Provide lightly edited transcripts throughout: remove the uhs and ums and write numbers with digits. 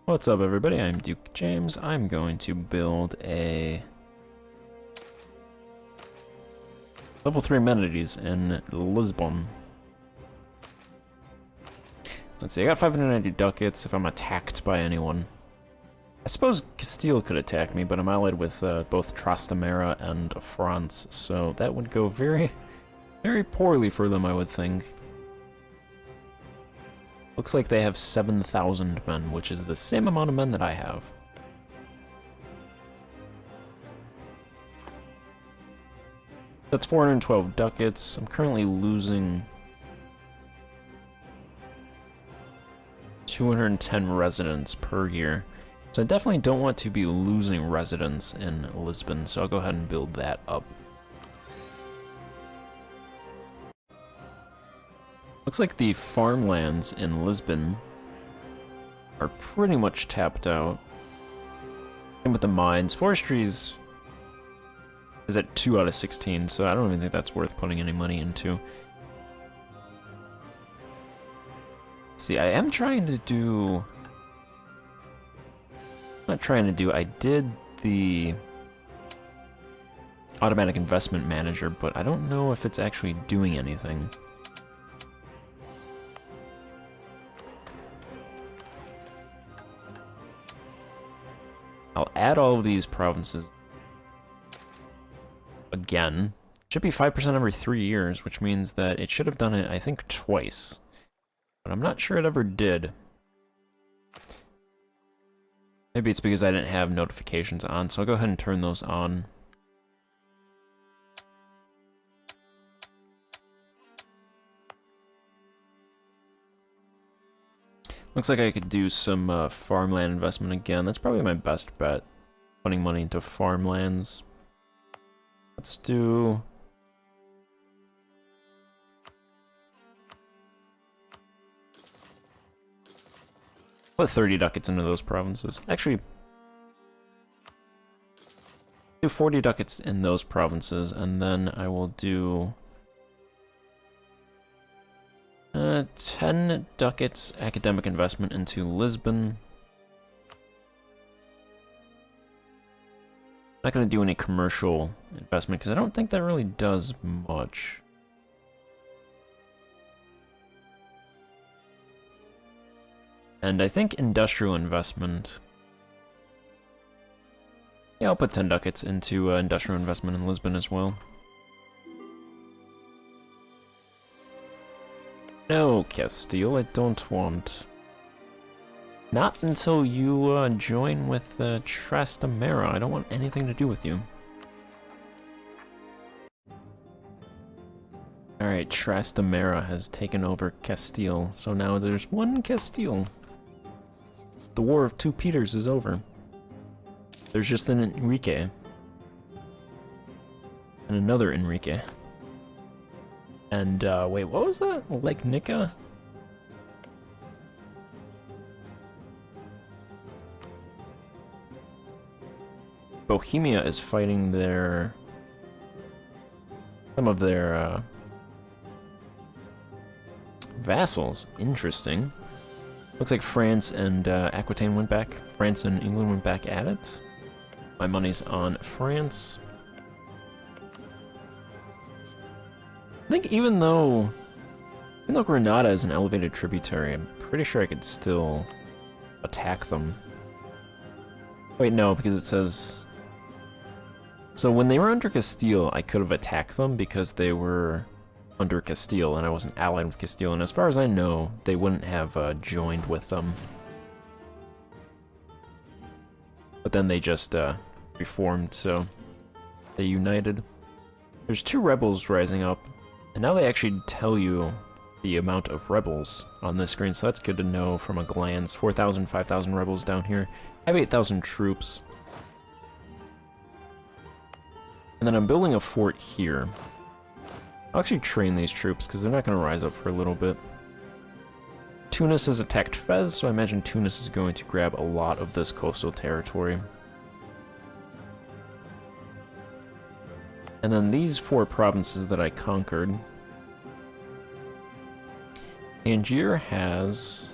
What's up, everybody? I'm Duke James. I'm going to build a level 3 amenities in Lisbon. Let's see, I got 590 ducats if I'm attacked by anyone. I suppose Castile could attack me, but I'm allied with both Trastamara and France, so that would go very, very poorly for them, I would think. Looks like they have 7,000 men, which is the same amount of men that I have. That's 412 ducats. I'm currently losing 210 residents per year. So I definitely don't want to be losing residents in Lisbon, so I'll go ahead and build that up. Looks like the farmlands in Lisbon are pretty much tapped out. Same with the mines. Forestry is at 2 out of 16, so I don't even think that's worth putting any money into. Let's see, I am trying to do... I did the automatic investment manager, but I don't know if it's actually doing anything. I'll add all of these provinces again. Should be 5% every 3 years, which means that it should have done it, I think, twice. But I'm not sure it ever did. Maybe it's because I didn't have notifications on, so I'll go ahead and turn those on. Looks like I could do some farmland investment again. That's probably my best bet, putting money into farmlands. Let's do... put 30 ducats into those provinces. Actually, do 40 ducats in those provinces, and then I will do 10 ducats academic investment into Lisbon. Not going to do any commercial investment because I don't think that really does much. And I think industrial investment. Yeah, I'll put 10 ducats into industrial investment in Lisbon as well. No, Castile, I don't want. Not until you join with Trastamara. I don't want anything to do with you. Alright, Trastamara has taken over Castile, so now there's one Castile. The War of Two Peters is over. There's just an Enrique. And another Enrique. And, wait, what was that? Lake Nika? Bohemia is fighting their... some of their, vassals. Interesting. Looks like France and Aquitaine went back. France and England went back at it. My money's on France. I think even though Granada is an elevated tributary, I'm pretty sure I could still attack them. Wait, no, because it says... So when they were under Castile, I could have attacked them because they were under Castile, and I wasn't allied with Castile, and as far as I know, they wouldn't have joined with them. But then they just reformed, so they united. There's 2 rebels rising up, and now they actually tell you the amount of rebels on this screen, so that's good to know from a glance. 4,000, 5,000 rebels down here. I have 8,000 troops. And then I'm building a fort here. I'll actually train these troops, because they're not going to rise up for a little bit. Tunis has attacked Fez, so I imagine Tunis is going to grab a lot of this coastal territory. And then these 4 provinces that I conquered. Tangier has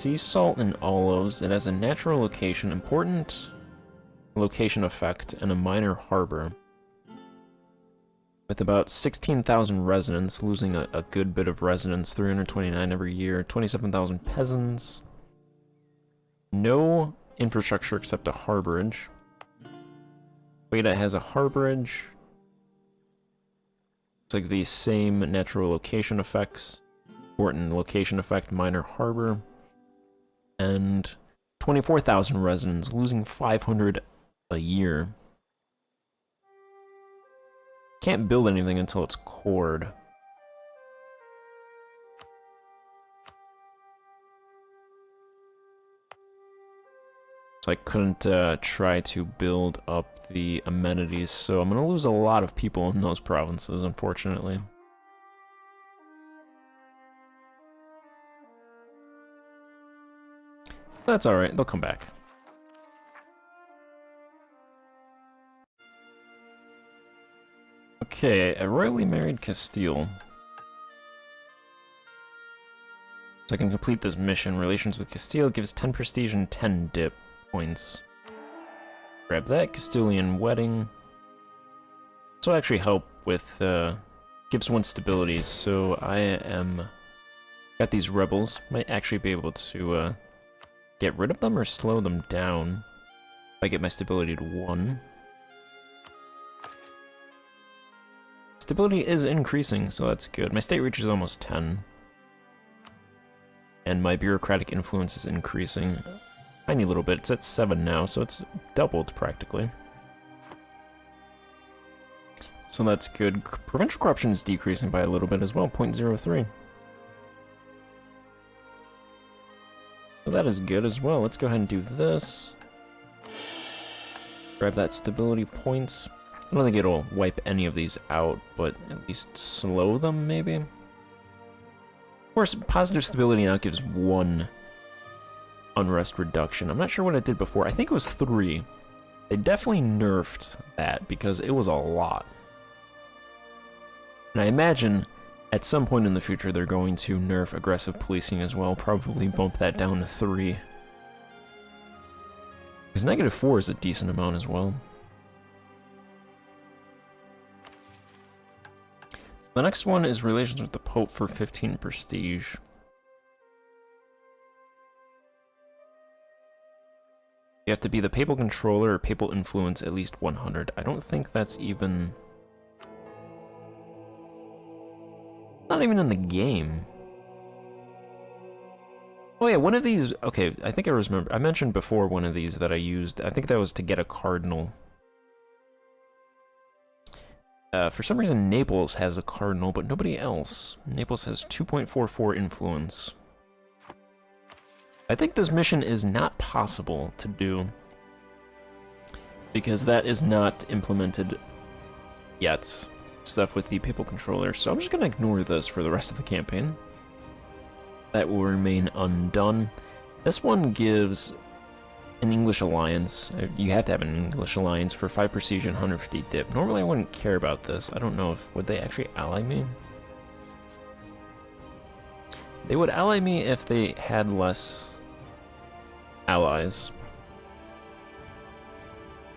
sea salt and olives. It has a natural location, important location effect, and a minor harbor. With about 16,000 residents, losing a good bit of residents, 329 every year, 27,000 peasants. No infrastructure except a harborage. Weta has a harborage. It's like the same natural location effects. Important location effect, minor harbor. And 24,000 residents, losing 500 a year. Can't build anything until it's cored. So I couldn't try to build up the amenities, so I'm gonna lose a lot of people in those provinces, unfortunately. That's alright, they'll come back. Okay, a royally married Castile. So I can complete this mission. Relations with Castile gives 10 prestige and 10 dip points. Grab that. Castilian wedding. This will actually help with, gives one stability, so I am... Got these rebels. Might actually be able to, get rid of them or slow them down. If I get my stability to 1. Stability is increasing, so that's good. My state reach is almost 10. And my bureaucratic influence is increasing. Tiny little bit. It's at 7 now, so it's doubled practically. So that's good. Provincial corruption is decreasing by a little bit as well, 0.03. So that is good as well. Let's go ahead and do this. Grab that stability point. I don't think it'll wipe any of these out, but at least slow them, maybe? Of course, positive stability now gives 1 unrest reduction. I'm not sure what it did before. I think it was 3. They definitely nerfed that, because it was a lot. And I imagine at some point in the future they're going to nerf aggressive policing as well, probably bump that down to 3. Because -4 is a decent amount as well. The next one is relations with the Pope for 15 prestige. You have to be the papal controller or papal influence at least 100. I don't think that's even... Not even in the game. Oh yeah, one of these... Okay, I think I remember. I mentioned before one of these that I used. I think that was to get a cardinal. For some reason, Naples has a cardinal, but nobody else. Naples has 2.44 influence. I think this mission is not possible to do, because that is not implemented yet. Stuff with the papal controller, so I'm just gonna ignore this for the rest of the campaign. That will remain undone. This one gives an English alliance. You have to have an English alliance for 5 prestige and 150 dip. Normally I wouldn't care about this. I don't know if... Would they actually ally me? They would ally me if they had less allies.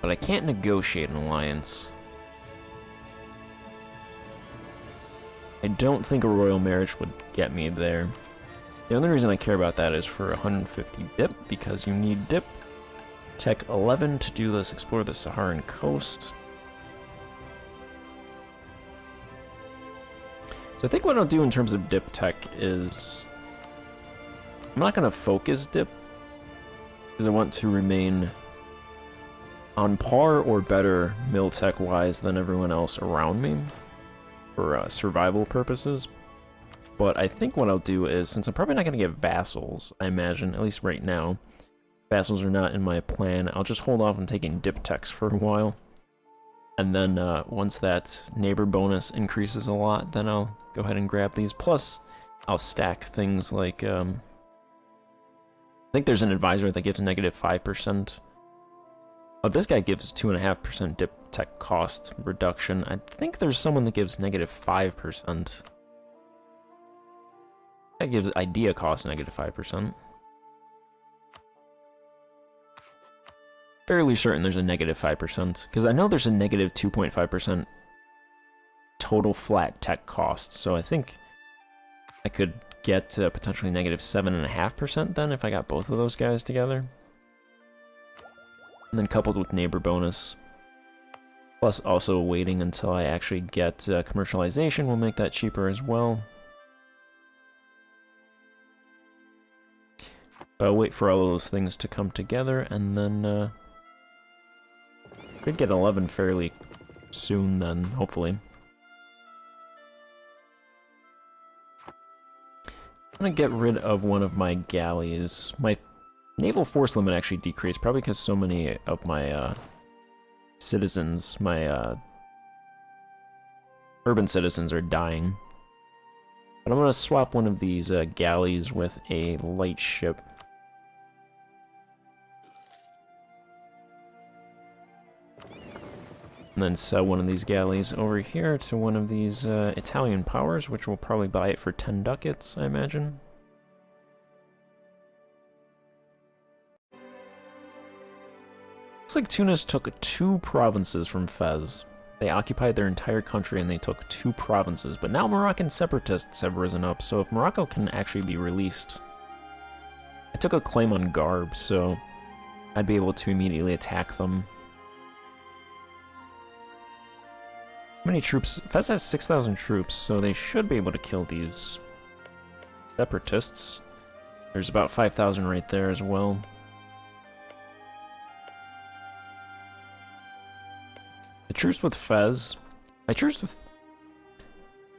But I can't negotiate an alliance. I don't think a royal marriage would get me there. The only reason I care about that is for 150 dip, because you need dip. Tech 11 to do this, explore the Saharan coast. So I think what I'll do in terms of dip tech is... I'm not going to focus dip, because I want to remain on par or better mil tech wise than everyone else around me for survival purposes. But I think what I'll do is, since I'm probably not going to get vassals, I imagine, at least right now, vassals are not in my plan, I'll just hold off on taking dip techs for a while. And then once that neighbor bonus increases a lot, then I'll go ahead and grab these. Plus, I'll stack things like... I think there's an advisor that gives -5%. Oh, this guy gives 2.5% dip tech cost reduction. I think there's someone that gives -5%. That gives idea cost -5%. fairly certain there's a negative 5%, because I know there's a negative 2.5% total flat tech cost, so I think I could get potentially negative 7.5% then if I got both of those guys together. And then coupled with neighbor bonus, plus also waiting until I actually get commercialization will make that cheaper as well. I'll wait for all of those things to come together, and then could get 11 fairly soon then, hopefully. I'm gonna get rid of one of my galleys. My naval force limit actually decreased, probably because so many of my citizens, my urban citizens are dying. But I'm gonna swap one of these galleys with a light ship. And then sell one of these galleys over here to one of these Italian powers, which will probably buy it for 10 ducats, I imagine. Looks like Tunis took 2 provinces from Fez. They occupied their entire country and they took 2 provinces, but now Moroccan separatists have risen up, so if Morocco can actually be released... I took a claim on Garb, so I'd be able to immediately attack them. How many troops? Fez has 6,000 troops, so they should be able to kill these separatists. There's about 5,000 right there as well. The truce with Fez... My truce with...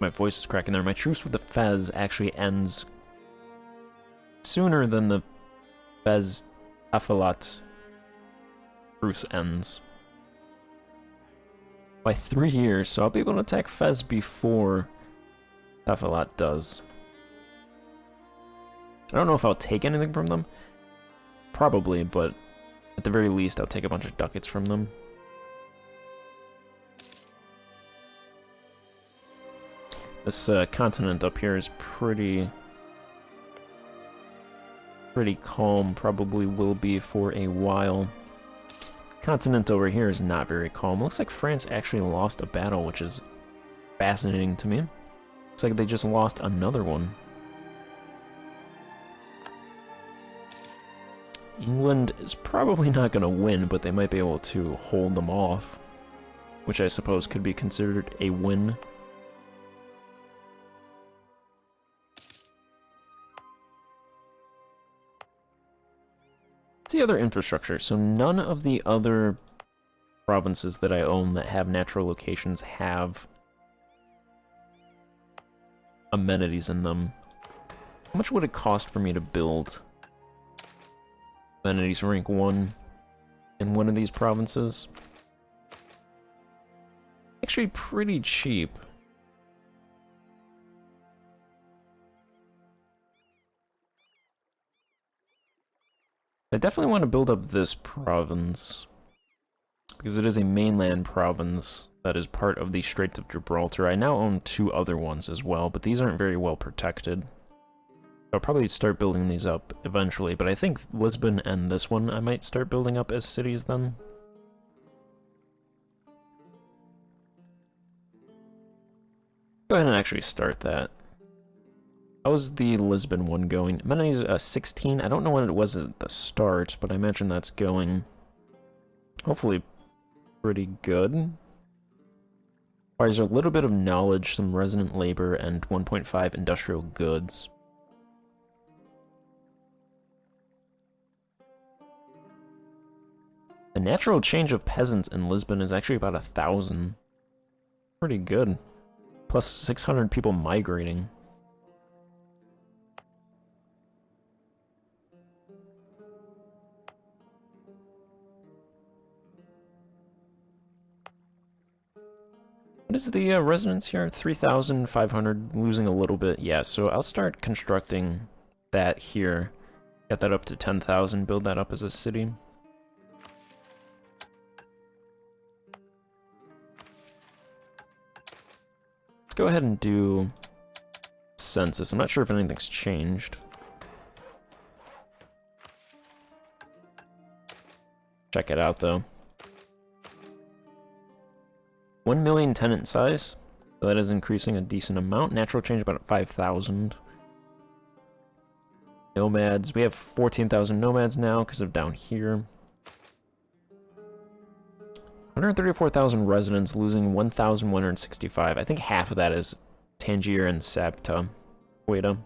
My voice is cracking there. My truce with the Fez actually ends sooner than the Fez Tafilat truce ends. By 3 years, so I'll be able to attack Fez before Tafilat does. I don't know if I'll take anything from them. Probably, but at the very least, I'll take a bunch of ducats from them. This continent up here is pretty calm, probably will be for a while. Continent over here is not very calm. Looks like France actually lost a battle, which is fascinating to me. Looks like they just lost another one. England is probably not going to win, but they might be able to hold them off, which I suppose could be considered a win. What's the other infrastructure? So none of the other provinces that I own that have natural locations have amenities in them. How much would it cost for me to build amenities rank 1 in one of these provinces? Actually pretty cheap. I definitely want to build up this province, because it is a mainland province that is part of the Straits of Gibraltar. I now own 2 other ones as well, but these aren't very well protected. I'll probably start building these up eventually, but I think Lisbon and this one I might start building up as cities then. Go ahead and actually start that. How's the Lisbon one going? Amenities 16. I don't know what it was at the start, but I imagine that's going hopefully pretty good. Requires a little bit of knowledge, some resident labor, and 1.5 industrial goods. The natural change of peasants in Lisbon is actually about 1,000. Pretty good. Plus 600 people migrating. What is the residence here? 3,500, losing a little bit. Yeah, so I'll start constructing that here. Get that up to 10,000, build that up as a city. Let's go ahead and do census. I'm not sure if anything's changed. check it out, though. 1 million tenant size, so that is increasing a decent amount. Natural change about 5,000. Nomads, we have 14,000 nomads now because of down here. 134,000 residents, losing 1,165. I think half of that is Tangier and Sabta. Weta.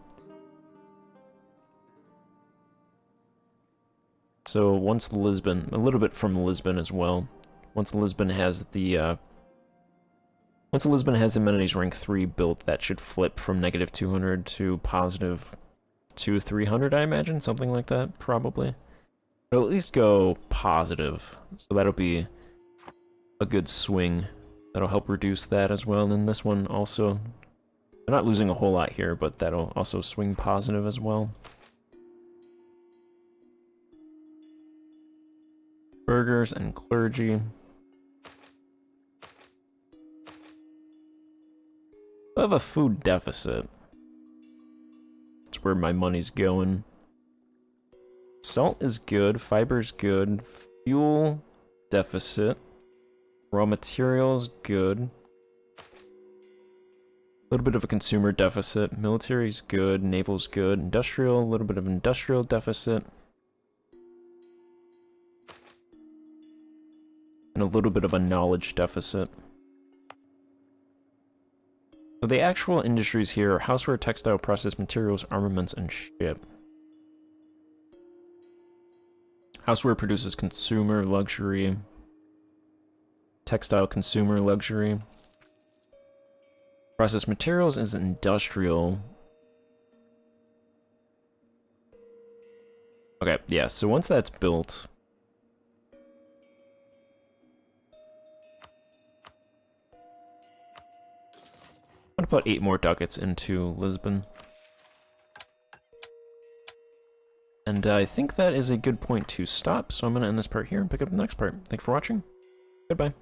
So once Lisbon, a little bit from Lisbon as well. Once Lisbon has the amenities rank 3 built, that should flip from negative 200 to positive 300, I imagine, something like that, probably. It'll at least go positive, so that'll be a good swing. That'll help reduce that as well. And then this one also, they're not losing a whole lot here, but that'll also swing positive as well. Burgers and clergy. I have a food deficit. That's where my money's going. Salt is good, fiber's good, fuel deficit, raw materials good. A little bit of a consumer deficit, military's good, naval's good, industrial, a little bit of industrial deficit. And a little bit of a knowledge deficit. So the actual industries here are houseware, textile, processed materials, armaments, and ship. Houseware produces consumer luxury. Textile, consumer luxury. Processed materials is industrial. Okay, yeah, so once that's built, I'm gonna put 8 more ducats into Lisbon. And I think that is a good point to stop, so I'm gonna end this part here and pick up the next part. Thank you for watching. Goodbye.